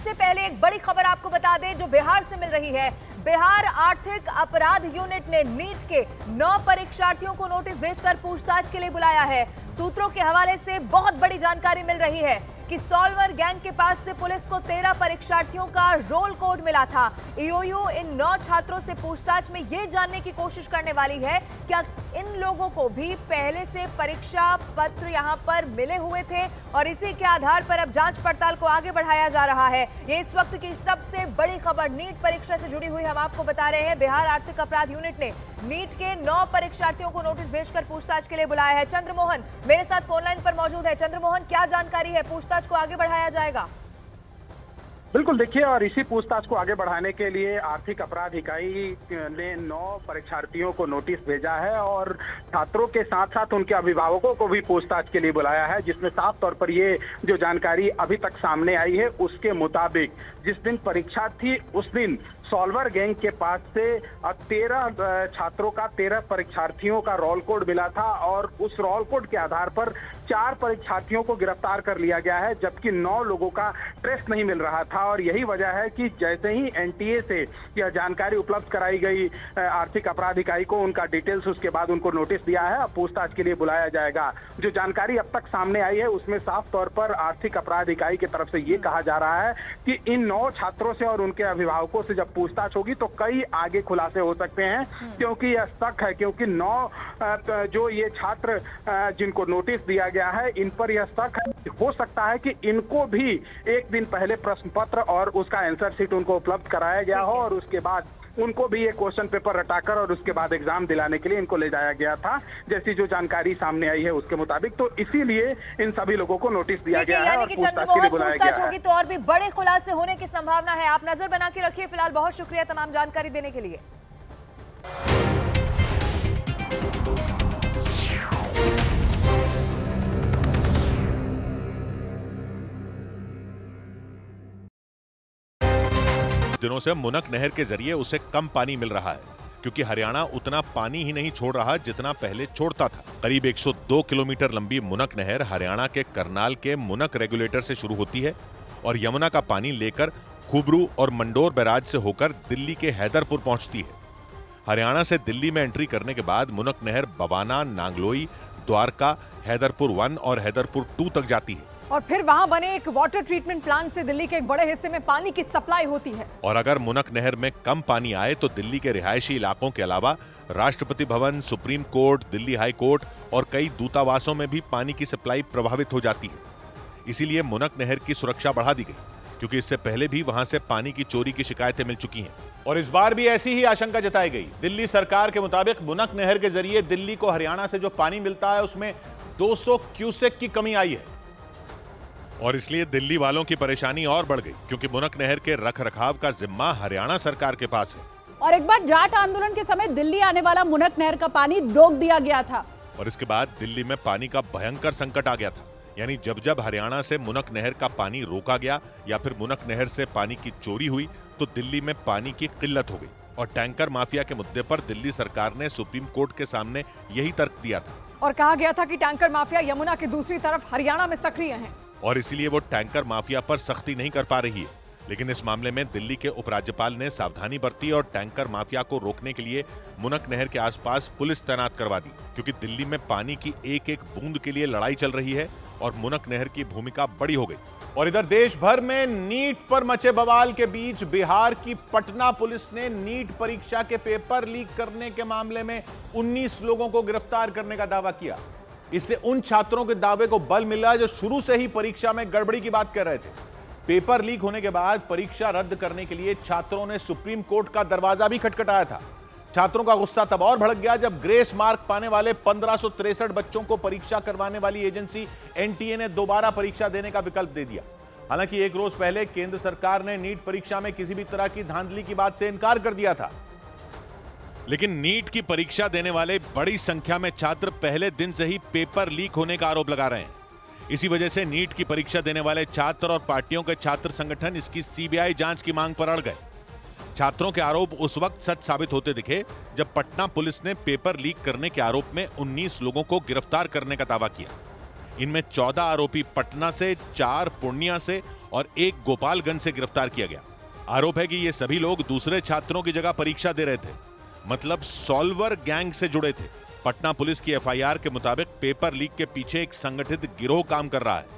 सबसे पहले एक बड़ी खबर आपको बता दें जो बिहार से मिल रही है। बिहार आर्थिक अपराध यूनिट ने नीट के 9 परीक्षार्थियों को नोटिस भेजकर पूछताछ के लिए बुलाया है। सूत्रों के हवाले से बहुत बड़ी जानकारी मिल रही है कि सॉल्वर गैंग के पास से पुलिस को 13 परीक्षार्थियों का रोल कोड मिला था। ईओयू इन 9 छात्रों से पूछताछ में यह जानने की कोशिश करने वाली है क्या इन लोगों को भी पहले से परीक्षा पत्र यहां पर मिले हुए थे और इसी के आधार पर अब जांच पड़ताल को आगे बढ़ाया जा रहा है। ये इस वक्त की सबसे बड़ी खबर नीट परीक्षा से जुड़ी हुई हम आपको बता रहे हैं। बिहार आर्थिक अपराध यूनिट ने नीट के 9 परीक्षार्थियों को नोटिस भेजकर पूछताछ के लिए बुलाया है। चंद्रमोहन मेरे साथ फोन लाइन पर मौजूद है। चंद्रमोहन, क्या जानकारी है? पूछताछ को आगे बढ़ाया जाएगा? बिल्कुल, देखिए, और इसी पूछताछ को आगे बढ़ाने के लिए आर्थिक अपराध इकाई ने 9 परीक्षार्थियों को नोटिस भेजा है और छात्रों के साथ साथ उनके अभिभावकों को भी पूछताछ के लिए बुलाया है, जिसमें साफ तौर पर ये जो जानकारी अभी तक सामने आई है उसके मुताबिक जिस दिन परीक्षा थी उस दिन सॉल्वर गैंग के पास से 13 छात्रों का 13 परीक्षार्थियों का रोल कोड मिला था और उस रोल कोड के आधार पर 4 परीक्षार्थियों को गिरफ्तार कर लिया गया है, जबकि 9 लोगों का ट्रेस नहीं मिल रहा था। और यही वजह है कि जैसे ही एनटीए से यह जानकारी उपलब्ध कराई गई आर्थिक अपराध इकाई को, उनका डिटेल्स, उसके बाद उनको नोटिस दिया है, अब पूछताछ के लिए बुलाया जाएगा। जो जानकारी अब तक सामने आई है उसमें साफ तौर पर आर्थिक अपराध इकाई की तरफ से ये कहा जा रहा है कि इन 9 छात्रों से और उनके अभिभावकों से जब पूछताछ होगी तो कई आगे खुलासे हो सकते हैं, क्योंकि यह शक है, क्योंकि 9 जो ये छात्र जिनको नोटिस दिया गया है इन पर यह शक है, हो सकता है कि इनको भी एक दिन पहले प्रश्न पत्र और उसका आंसर शीट उनको उपलब्ध कराया गया हो और उसके बाद उनको भी ये क्वेश्चन पेपर रटाकर और उसके बाद एग्जाम दिलाने के लिए इनको ले जाया गया था, जैसी जो जानकारी सामने आई है उसके मुताबिक। तो इसीलिए इन सभी लोगों को नोटिस दिया गया है और पूछताछ के लिए बुलाया गया है। तो और भी बड़े खुलासे होने की संभावना है। आप नजर बना के रखिए। फिलहाल बहुत शुक्रिया तमाम जानकारी देने के लिए। दिनों से मुनक नहर के जरिए उसे कम पानी मिल रहा है, क्योंकि हरियाणा उतना पानी ही नहीं छोड़ रहा जितना पहले छोड़ता था। करीब 102 किलोमीटर लंबी मुनक नहर हरियाणा के करनाल के मुनक रेगुलेटर से शुरू होती है और यमुना का पानी लेकर खुबरू और मंडोर बैराज से होकर दिल्ली के हैदरपुर पहुंचती है। हरियाणा से दिल्ली में एंट्री करने के बाद मुनक नहर बवाना, नांगलोई, द्वारका, हैदरपुर 1 और हैदरपुर 2 तक जाती है और फिर वहां बने एक वाटर ट्रीटमेंट प्लांट से दिल्ली के एक बड़े हिस्से में पानी की सप्लाई होती है। और अगर मुनक नहर में कम पानी आए तो दिल्ली के रिहायशी इलाकों के अलावा Rashtrapati Bhavan, supreme court, Delhi high court और कई दूतावासों में भी पानी की सप्लाई प्रभावित हो जाती है। इसीलिए मुनक नहर की सुरक्षा बढ़ा दी गई, क्योंकि इससे पहले भी वहां से पानी की चोरी की शिकायतें मिल चुकी हैं। और इस बार भी ऐसी ही आशंका जताई गई। दिल्ली सरकार के मुताबिक मुनक नहर के जरिए दिल्ली को हरियाणा से जो पानी मिलता है उसमें 200 क्यूसेक की कमी आई है और इसलिए दिल्ली वालों की परेशानी और बढ़ गई, क्योंकि मुनक नहर के रखरखाव का जिम्मा हरियाणा सरकार के पास है। और एक बार जाट आंदोलन के समय दिल्ली आने वाला मुनक नहर का पानी रोक दिया गया था और इसके बाद दिल्ली में पानी का भयंकर संकट आ गया था। यानी जब जब हरियाणा से मुनक नहर का पानी रोका गया या फिर मुनक नहर से पानी की चोरी हुई तो दिल्ली में पानी की किल्लत हो गई और टैंकर माफिया के मुद्दे पर दिल्ली सरकार ने सुप्रीम कोर्ट के सामने यही तर्क दिया था और कहा गया था कि टैंकर माफिया यमुना की दूसरी तरफ हरियाणा में सक्रिय हैं और इसीलिए वो टैंकर माफिया पर सख्ती नहीं कर पा रही है। लेकिन इस मामले में दिल्ली के उपराज्यपाल ने सावधानी बरती और टैंकर माफिया को रोकने के लिए मुनक नहर के आसपास पुलिस तैनात करवा दी, क्योंकि दिल्ली में पानी की एक एक बूंद के लिए लड़ाई चल रही है और मुनक नहर की भूमिका बड़ी हो गई। और इधर देश भर में नीट पर मचे बवाल के बीच बिहार की पटना पुलिस ने नीट परीक्षा के पेपर लीक करने के मामले में 19 लोगों को गिरफ्तार करने का दावा किया। इससे उन छात्रों के दावे को बल मिला जो शुरू से ही परीक्षा में गड़बड़ी की बात कर रहे थे। पेपर लीक होने के बाद परीक्षा रद्द करने के लिए छात्रों ने सुप्रीम कोर्ट का दरवाजा भी खटखटाया था। छात्रों का गुस्सा तब और भड़क गया जब ग्रेस मार्क पाने वाले 1563 बच्चों को परीक्षा करवाने वाली एजेंसी एनटीए ने दोबारा परीक्षा देने का विकल्प दे दिया। हालांकि एक रोज पहले केंद्र सरकार ने नीट परीक्षा में किसी भी तरह की धांधली की बात से इनकार कर दिया था। लेकिन नीट की परीक्षा देने वाले बड़ी संख्या में छात्र पहले दिन से ही पेपर लीक होने का आरोप लगा रहे हैं। इसी वजह से नीट की परीक्षा देने वाले छात्र और पार्टियों के छात्र संगठन इसकी सीबीआई जांच की मांग पर अड़ गए। छात्रों के आरोप उस वक्त सच साबित होते दिखे जब पटना पुलिस ने पेपर लीक करने के आरोप में 19 लोगों को गिरफ्तार करने का दावा किया। इनमें 14 आरोपी पटना से, 4 पूर्णिया से और एक गोपालगंज से गिरफ्तार किया गया। आरोप है कि ये सभी लोग दूसरे छात्रों की जगह परीक्षा दे रहे थे, मतलब सॉल्वर गैंग से जुड़े थे। पटना पुलिस की एफआईआर के मुताबिक पेपर लीक के पीछे एक संगठित गिरोह काम कर रहा है।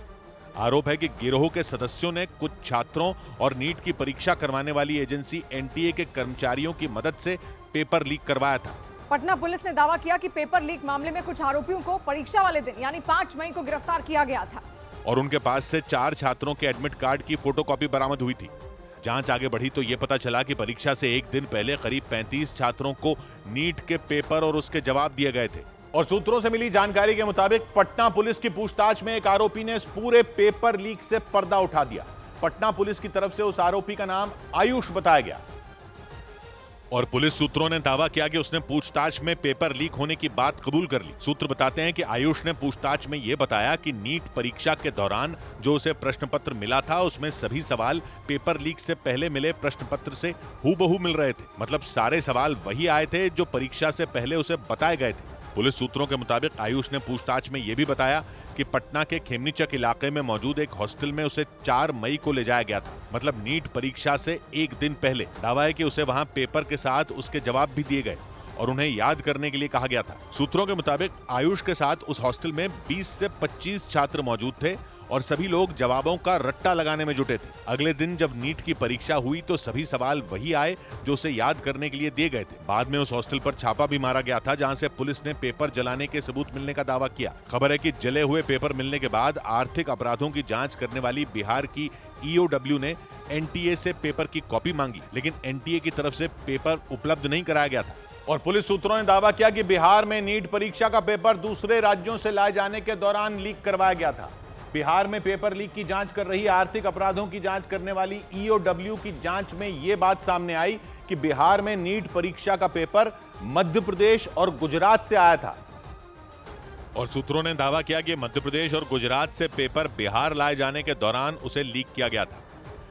आरोप है कि गिरोह के सदस्यों ने कुछ छात्रों और नीट की परीक्षा करवाने वाली एजेंसी एनटीए के कर्मचारियों की मदद से पेपर लीक करवाया था। पटना पुलिस ने दावा किया कि पेपर लीक मामले में कुछ आरोपियों को परीक्षा वाले दिन यानी 5 मई को गिरफ्तार किया गया था और उनके पास से 4 छात्रों के एडमिट कार्ड की फोटोकॉपी बरामद हुई थी। जांच आगे बढ़ी तो यह पता चला कि परीक्षा से एक दिन पहले करीब 35 छात्रों को नीट के पेपर और उसके जवाब दिए गए थे। और सूत्रों से मिली जानकारी के मुताबिक पटना पुलिस की पूछताछ में एक आरोपी ने इस पूरे पेपर लीक से पर्दा उठा दिया। पटना पुलिस की तरफ से उस आरोपी का नाम आयुष बताया गया और पुलिस सूत्रों ने दावा किया कि उसने पूछताछ में पेपर लीक होने की बात कबूल कर ली। सूत्र बताते हैं कि आयुष ने पूछताछ में यह बताया कि नीट परीक्षा के दौरान जो उसे प्रश्न पत्र मिला था उसमें सभी सवाल पेपर लीक से पहले मिले प्रश्न पत्र से हूबहू मिल रहे थे, मतलब सारे सवाल वही आए थे जो परीक्षा से पहले उसे बताए गए थे। पुलिस सूत्रों के मुताबिक आयुष ने पूछताछ में यह भी बताया कि पटना के खेमनीचक इलाके में मौजूद एक हॉस्टल में उसे 4 मई को ले जाया गया था, मतलब नीट परीक्षा से एक दिन पहले। दावा है कि उसे वहां पेपर के साथ उसके जवाब भी दिए गए और उन्हें याद करने के लिए कहा गया था। सूत्रों के मुताबिक आयुष के साथ उस हॉस्टल में 20 से 25 छात्र मौजूद थे और सभी लोग जवाबों का रट्टा लगाने में जुटे थे। अगले दिन जब नीट की परीक्षा हुई तो सभी सवाल वही आए जो उसे याद करने के लिए दिए गए थे। बाद में उस हॉस्टल पर छापा भी मारा गया था, जहां से पुलिस ने पेपर जलाने के सबूत मिलने का दावा किया। खबर है कि जले हुए पेपर मिलने के बाद आर्थिक अपराधों की जांच करने वाली बिहार की ईओडब्ल्यू ने एनटीए से पेपर की कॉपी मांगी, लेकिन एनटीए की तरफ से पेपर उपलब्ध नहीं कराया गया था। और पुलिस सूत्रों ने दावा किया कि बिहार में नीट परीक्षा का पेपर दूसरे राज्यों से लाए जाने के दौरान लीक करवाया गया था। बिहार में पेपर लीक की जांच कर रही आर्थिक अपराधों की जांच करने वाली ईओडब्ल्यू की जांच में यह बात सामने आई कि बिहार में नीट परीक्षा का पेपर मध्य प्रदेश और गुजरात से आया था। और सूत्रों ने दावा किया कि मध्य प्रदेश और गुजरात से पेपर बिहार लाए जाने के दौरान उसे लीक किया गया था।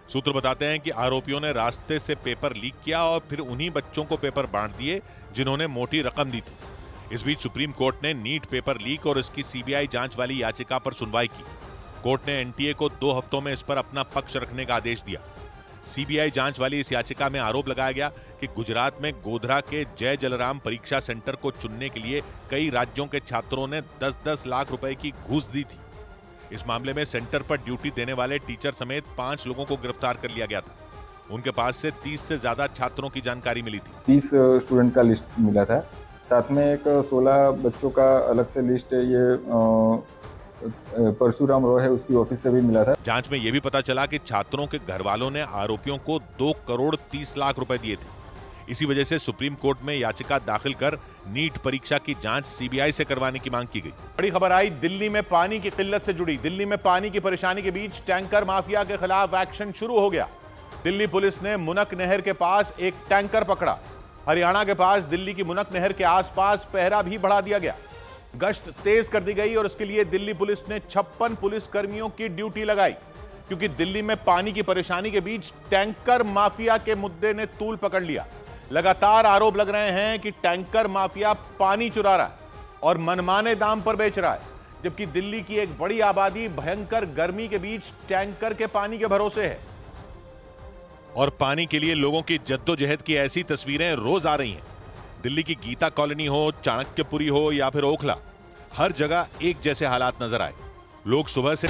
सूत्र बताते हैं कि आरोपियों ने रास्ते से पेपर लीक किया और फिर उन्हीं बच्चों को पेपर बांट दिए जिन्होंने मोटी रकम दी थी। इस बीच सुप्रीम कोर्ट ने नीट पेपर लीक और इसकी सीबीआई जांच वाली याचिका पर सुनवाई की। कोर्ट ने एनटीए को 2 हफ्तों में इस पर अपना पक्ष रखने का आदेश दिया। सीबीआई जांच वाली इस याचिका में आरोप लगाया गया कि गुजरात में गोधरा के जय जलराम परीक्षा सेंटर को चुनने के लिए कई राज्यों के छात्रों ने 10-10 लाख रुपए की घूस दी थी। इस मामले में सेंटर पर ड्यूटी देने वाले टीचर समेत 5 लोगों को गिरफ्तार कर लिया गया था। उनके पास से 30 से ज्यादा छात्रों की जानकारी मिली थी। 30 स्टूडेंट का लिस्ट मिला था, साथ में एक 16 बच्चों का अलग से लिस्ट ये परशुराम रॉय है उसकी ऑफिस से भी मिला था। जांच में यह भी पता चला कि छात्रों के घर वालों ने आरोपियों को 2 करोड़ 30 लाख रुपए दिए थे। इसी वजह से सुप्रीम कोर्ट में याचिका दाखिल कर नीट परीक्षा की जांच सीबीआई से करवाने की मांग की गई। बड़ी खबर आई दिल्ली में पानी की किल्लत से जुड़ी। दिल्ली में पानी की परेशानी के बीच टैंकर माफिया के खिलाफ एक्शन शुरू हो गया। दिल्ली पुलिस ने मुनक नहर के पास एक टैंकर पकड़ा। हरियाणा के पास दिल्ली की मुनक नहर के आसपास पहरा भी बढ़ा दिया गया। गश्त तेज कर दी गई और इसके लिए दिल्ली पुलिस ने 56 पुलिस कर्मियों की ड्यूटी लगाई, क्योंकि दिल्ली में पानी की परेशानी के बीच टैंकर माफिया के मुद्दे ने तूल पकड़ लिया। लगातार आरोप लग रहे हैं कि टैंकर माफिया पानी चुरा रहा है और मनमाने दाम पर बेच रहा है, जबकि दिल्ली की एक बड़ी आबादी भयंकर गर्मी के बीच टैंकर के पानी के भरोसे है। और पानी के लिए लोगों की जद्दोजहद की ऐसी तस्वीरें रोज आ रही हैं। दिल्ली की गीता कॉलोनी हो, चाणक्यपुरी हो या फिर ओखला, हर जगह एक जैसे हालात नजर आए। लोग सुबह से